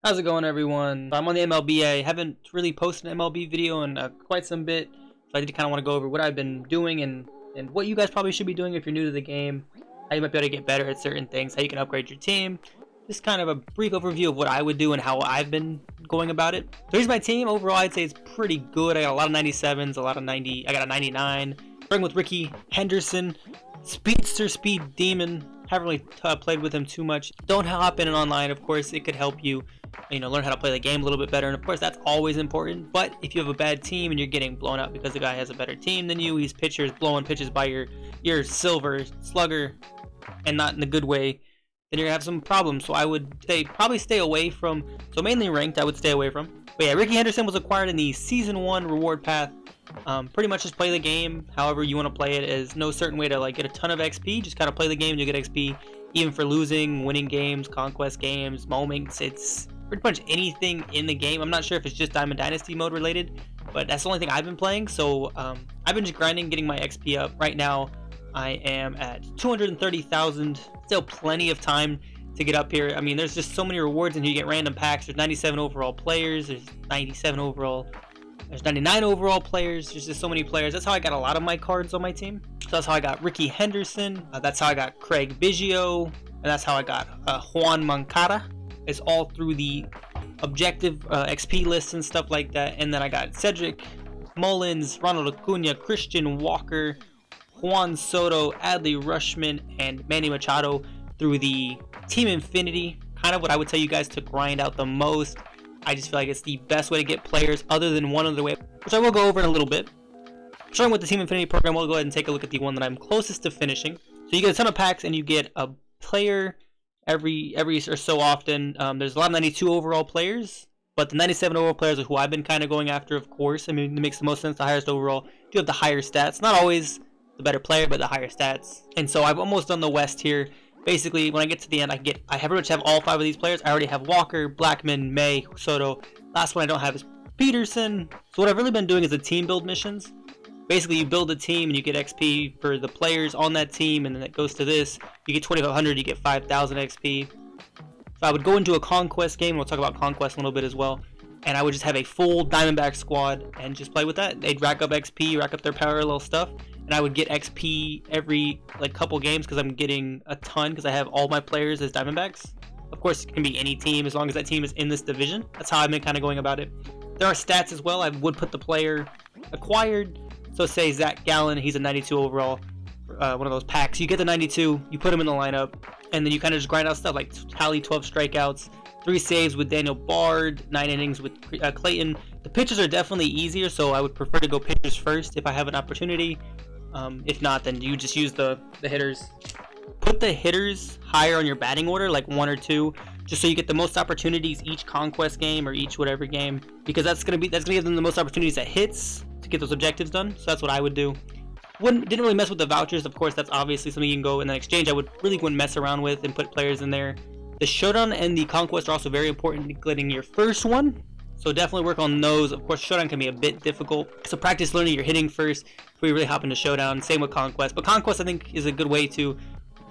How's it going, everyone? I'm on the MLB. I haven't really posted an MLB video in quite some bit, so I did kind of want to go over what I've been doing and what you guys probably should be doing if you're new to the game, how you might be able to get better at certain things, how you can upgrade your team. Just kind of a brief overview of what I would do and how I've been going about it. So here's my team. Overall, I'd say it's pretty good. I got a lot of 97s, a lot of 90. I got a 99. Starting with Ricky Henderson, Speedster Speed Demon. Haven't really played with him too much. Don't hop in and online, of course. It could help you, learn how to play the game a little bit better. And of course, that's always important. But if you have a bad team and you're getting blown out because the guy has a better team than you, he's blowing pitches by your silver slugger, and not in a good way, then you're gonna have some problems. So I would say probably stay away from. So mainly ranked, I would stay away from. But yeah, Ricky Henderson was acquired in the Season 1 reward path. Pretty much just play the game however you want to play it. Is no certain way to get a ton of XP. Just kind of play the game and you get XP, even for losing, winning games, conquest games, moments. It's pretty much anything in the game. I'm not sure if it's just Diamond Dynasty mode related, but that's the only thing I've been playing. So I've been just grinding, getting my XP up. Right now I am at 230,000. Still plenty of time to get up here. I mean, there's just so many rewards and you get random packs. There's 97 overall players, there's 97 overall, there's 99 overall players. There's just so many players. That's how I got a lot of my cards on my team. So that's how I got Ricky Henderson. That's how I got Craig Biggio. And that's how I got Juan Moncada. It's all through the objective XP lists and stuff like that. And then I got Cedric Mullins, Ronald Acuna, Christian Walker, Juan Soto, Adley Rushman, and Manny Machado through the Team Infinity. Kind of what I would tell you guys to grind out the most. I just feel like it's the best way to get players other than one other way, which I will go over in a little bit. Starting with the Team Infinity program, we'll go ahead and take a look at the one that I'm closest to finishing. So you get a ton of packs and you get a player every or so often. There's a lot of 92 overall players, but the 97 overall players are who I've been kind of going after, of course. I mean, it makes the most sense. The highest overall, you have the higher stats. Not always the better player, but the higher stats. And so I've almost done the West here. Basically, when I get to the end, I pretty much have all 5 of these players. I already have Walker, Blackman, May, Soto. Last one I don't have is Peterson. So what I've really been doing is the team build missions. Basically, you build a team and you get XP for the players on that team, and then it goes to this. You get 2,500, you get 5,000 XP. So I would go into a conquest game. We'll talk about conquest a little bit as well. And I would just have a full Diamondback squad and just play with that. They'd rack up XP, rack up their parallel stuff. And I would get XP every couple games because I'm getting a ton because I have all my players as Diamondbacks. Of course, it can be any team as long as that team is in this division. That's how I've been kind of going about it. There are stats as well. I would put the player acquired. So say Zach Gallen, he's a 92 overall, one of those packs. You get the 92, you put him in the lineup, and then you kind of just grind out stuff like tally 12 strikeouts, 3 saves with Daniel Bard, 9 innings with Clayton. The pitchers are definitely easier, so I would prefer to go pitchers first if I have an opportunity. If not, then you just use the hitters. Put the hitters higher on your batting order, like 1 or 2, just so you get the most opportunities each conquest game or each whatever game, because that's gonna give them the most opportunities at hits to get those objectives done. So that's what I would do. Didn't really mess with the vouchers. Of course, that's obviously something you can go in the exchange. I wouldn't mess around with and put players in there. The showdown and the conquest are also very important in getting your first one. So definitely work on those. Of course, showdown can be a bit difficult. So practice learning your hitting first before you really hop into showdown. Same with conquest. But conquest, I think, is a good way to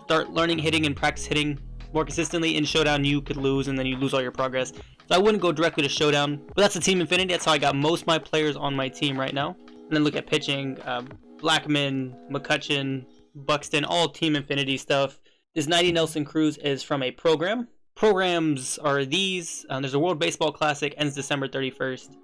start learning hitting and practice hitting more consistently. In showdown, you could lose and then you lose all your progress. So I wouldn't go directly to showdown. But that's the Team Infinity. That's how I got most of my players on my team right now. And then look at pitching. Blackman, McCutcheon, Buxton, all Team Infinity stuff. This 90 Nelson Cruz is from a program. Programs are these. There's a World Baseball Classic, ends December 31st.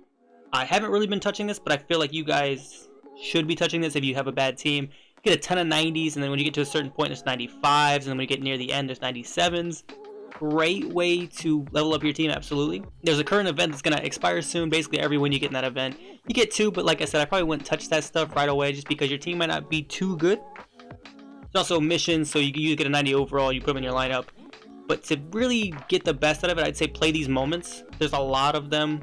I haven't really been touching this, but I feel like you guys should be touching this if you have a bad team. You get a ton of 90s, and then when you get to a certain point, there's 95s, and then when you get near the end, there's 97s. Great way to level up your team, absolutely. There's a current event that's going to expire soon. Basically, every win you get in that event, you get 2, but like I said, I probably wouldn't touch that stuff right away just because your team might not be too good. There's also missions, so you get a 90 overall, you put them in your lineup. But to really get the best out of it, I'd say play these moments. There's a lot of them.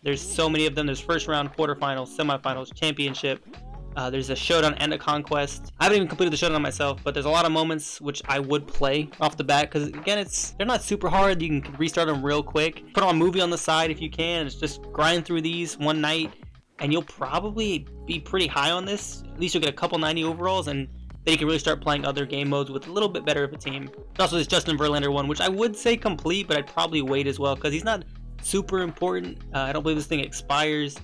There's so many of them. There's first round, quarterfinals, semifinals, championship. There's a showdown and a conquest. I haven't even completed the showdown myself, but there's a lot of moments which I would play off the bat because, again, they're not super hard. You can restart them real quick. Put on a movie on the side if you can. It's just grind through these one night, and you'll probably be pretty high on this. At least you'll get a couple 90 overalls, and then you can really start playing other game modes with a little bit better of a team. There's also this Justin Verlander one, which I would say complete, but I'd probably wait as well because he's not super important. I don't believe this thing expires.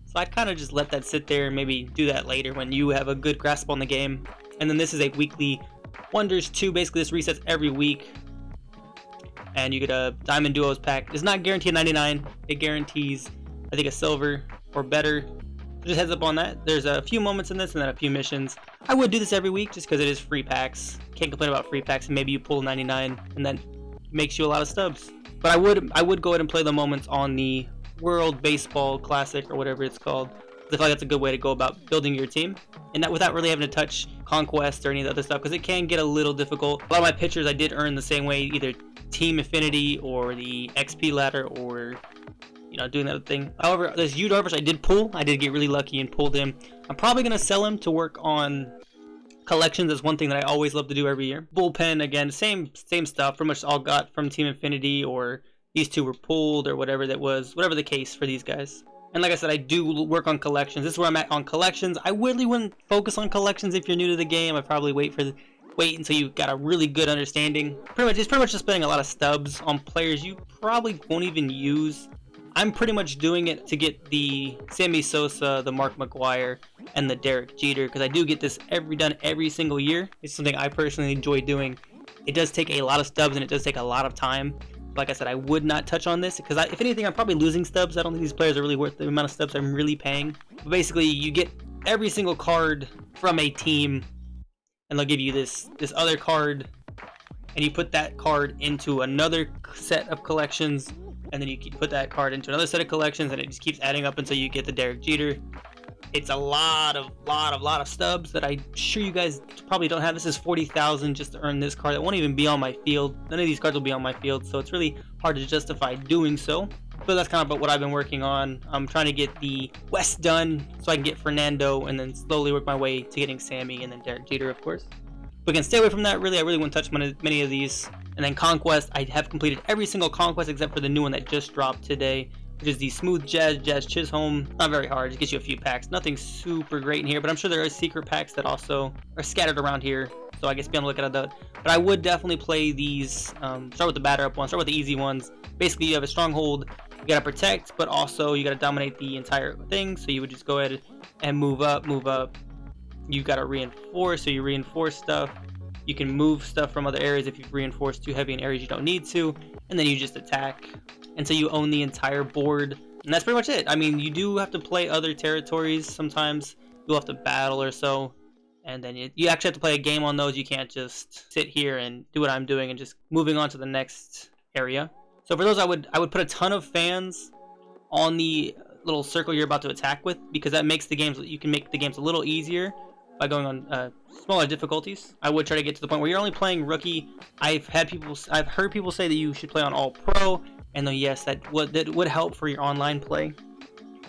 So I'd kind of just let that sit there and maybe do that later when you have a good grasp on the game. And then this is a weekly Wonders 2. Basically, this resets every week. And you get a Diamond Duos pack. It's not guaranteed 99. It guarantees, I think, a silver or better. So just heads up on that. There's a few moments in this and then a few missions. I would do this every week just because it is free packs. Can't complain about free packs, and maybe you pull 99 and then makes you a lot of stubs. But I would go ahead and play the moments on the World Baseball Classic or whatever it's called. I feel like that's a good way to go about building your team, and that without really having to touch Conquest or any of the other stuff, because it can get a little difficult. A lot of my pitchers I did earn the same way, either Team Affinity or the XP ladder, or doing that thing. However, this Yu Darvish I did pull. I did get really lucky and pulled him. I'm probably gonna sell him to work on collections. Is one thing that I always love to do every year. Bullpen, again, same stuff. Pretty much all got from Team Infinity, or these two were pulled, or whatever the case for these guys. And like I said, I do work on collections. This is where I'm at on collections. I really wouldn't focus on collections if you're new to the game. I'd probably wait until you've got a really good understanding. It's pretty much just spending a lot of stubs on players you probably won't even use. I'm pretty much doing it to get the Sammy Sosa, the Mark McGwire, and the Derek Jeter, because I do get this done every single year. It's something I personally enjoy doing. It does take a lot of stubs and it does take a lot of time. Like I said, I would not touch on this because if anything, I'm probably losing stubs. I don't think these players are really worth the amount of stubs I'm really paying. But basically, you get every single card from a team, and they'll give you this other card, and you put that card into another set of collections, and then you put that card into another set of collections, and it just keeps adding up until you get the Derek Jeter. It's a lot of stubs that I'm sure you guys probably don't have. This is 40,000 just to earn this card. That won't even be on my field. None of these cards will be on my field, so it's really hard to justify doing so. But that's kind of what I've been working on. I'm trying to get the West done so I can get Fernando, and then slowly work my way to getting Sammy, and then Derek Jeter, of course. But again, stay away from that. Really, I really wouldn't touch many of these. And then Conquest, I have completed every single Conquest except for the new one that just dropped today, which is the Smooth Jazz Chisholm. Not very hard, just gets you a few packs. Nothing super great in here, but I'm sure there are secret packs that also are scattered around here. So I guess be on the lookout at that. But I would definitely play these. Start with the batter up one, start with the easy ones. Basically, you have a stronghold, you gotta protect, but also you gotta dominate the entire thing. So you would just go ahead and move up. You gotta reinforce, so you reinforce stuff. You can move stuff from other areas if you've reinforced too heavy in areas you don't need to, and then you just attack until you own the entire board. And that's pretty much it. I mean, you do have to play other territories sometimes. You'll have to battle or so, and then you actually have to play a game on those. You can't just sit here and do what I'm doing and just moving on to the next area. So for those, I would put a ton of fans on the little circle you're about to attack with, because that makes you can make the games a little easier by going on smaller difficulties. I would try to get to the point where you're only playing rookie. I've heard people say that you should play on all pro, and though yes, that would help for your online play.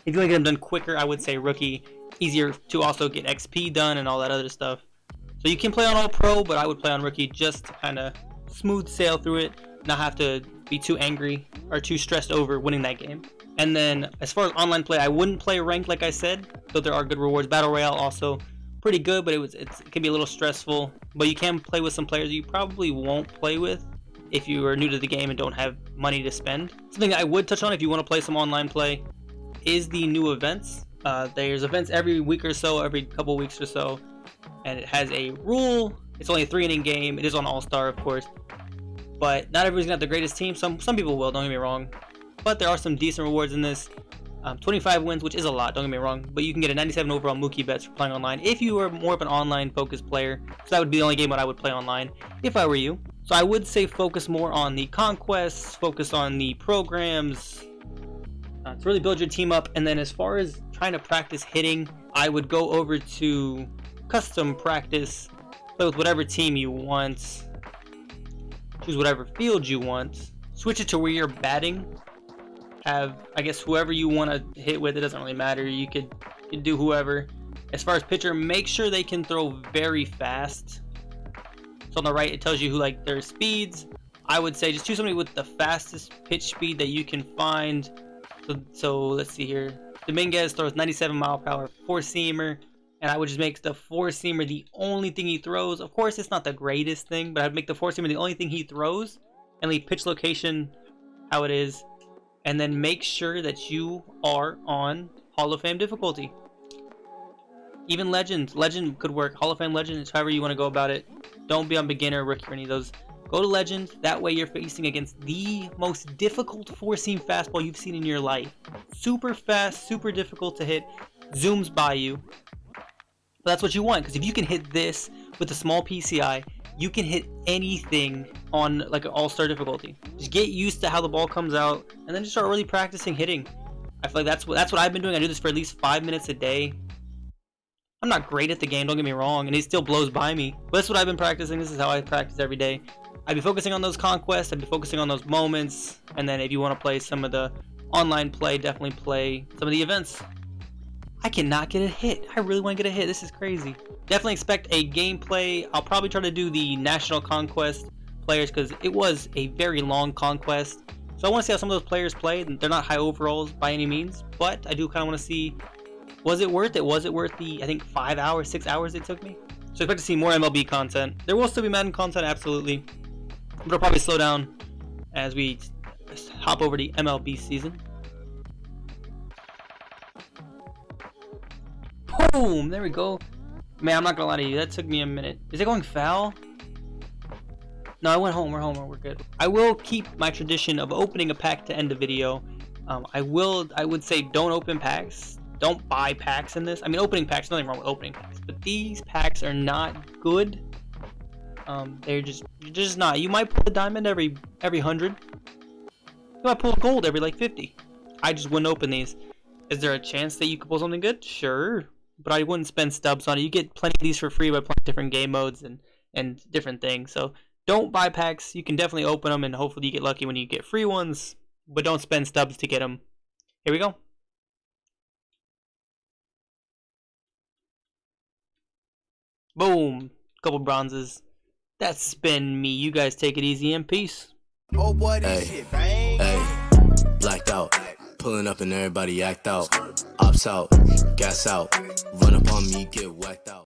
If you want to get them done quicker, I would say rookie. Easier to also get XP done and all that other stuff. So you can play on all pro, but I would play on rookie just to kind of smooth sail through it, not have to be too angry or too stressed over winning that game. And then as far as online play, I wouldn't play ranked like I said, though there are good rewards. Battle Royale also pretty good, but it can be a little stressful. But you can play with some players you probably won't play with if you are new to the game and don't have money to spend. Something I would touch on if you want to play some online play is the new events. There's events every week or so, every couple weeks or so, and it has a rule. It's only a 3-inning game. It is on All-Star, of course, but not everybody's gonna have the greatest team. Some people will, don't get me wrong, but there are some decent rewards in this. 25 wins, which is a lot, don't get me wrong, but you can get a 97 overall Mookie Betts for playing online if you are more of an online focused player. So that would be the only game that I would play online if I were you. So I would say focus more on the conquests, focus on the programs, to really build your team up. And then as far as trying to practice hitting, I would go over to custom practice, play with whatever team you want, choose whatever field you want, switch it to where you're batting. Have, I guess, whoever you want to hit with. It doesn't really matter. You could do whoever. As far as pitcher, make sure they can throw very fast. So on the right, it tells you who, like, their speeds. I would say just choose somebody with the fastest pitch speed that you can find. So let's see here. Dominguez throws 97 mile per hour, 4-seamer, and I would just make the 4-seamer the only thing he throws. Of course, it's not the greatest thing, but I'd make the 4-seamer the only thing he throws, and leave pitch location how it is. and then make sure that you are on Hall of Fame difficulty. Even Legend could work. Hall of Fame Legend is however you want to go about it. Don't be on beginner, rookie, or any of those. Go to Legend. That way you're facing against the most difficult four-seam fastball you've seen in your life. Super fast, super difficult to hit, zooms by you. But that's what you want, because if you can hit this with a small PCI, you can hit anything on like an all-star difficulty. Just get used to how the ball comes out, and then just start really practicing hitting. I feel like that's what I've been doing. I do this for at least 5 minutes a day. I'm not great at the game, don't get me wrong, and it still blows by me. But that's what I've been practicing. This is how I practice every day. I'd be focusing on those conquests, I'd be focusing on those moments, and then if you want to play some of the online play, definitely play some of the events. I cannot get a hit. I really want to get a hit. This is crazy. Definitely expect a gameplay. I'll probably try to do the National Conquest players because it was a very long conquest. So I want to see how some of those players play. They're not high overalls by any means, but I do kind of want to see, was it worth it? Was it worth the, I think, 5 hours, 6 hours it took me? So expect to see more MLB content. There will still be Madden content, absolutely. But it'll probably slow down as we hop over the MLB season. Boom! There we go. Man, I'm not gonna lie to you. That took me a minute. Is it going foul? No, I went home. We're home. We're good. I will keep my tradition of opening a pack to end the video. I would say don't open packs. Don't buy packs in this. I mean, opening packs, nothing wrong with opening packs, but these packs are not good. They're just not. You might pull a diamond every 100. You might pull gold every like 50. I just wouldn't open these. Is there a chance that you could pull something good? Sure, but I wouldn't spend stubs on it. You get plenty of these for free by playing different game modes and different things. So don't buy packs. You can definitely open them and hopefully you get lucky when you get free ones, but don't spend stubs to get them. Here we go. Boom. Couple bronzes. That's been me. You guys take it easy and peace. Oh boy, this shit bang. Hey, blacked out. Pulling up and everybody act out. Ops out. Gas out. Run up on me, get whacked out.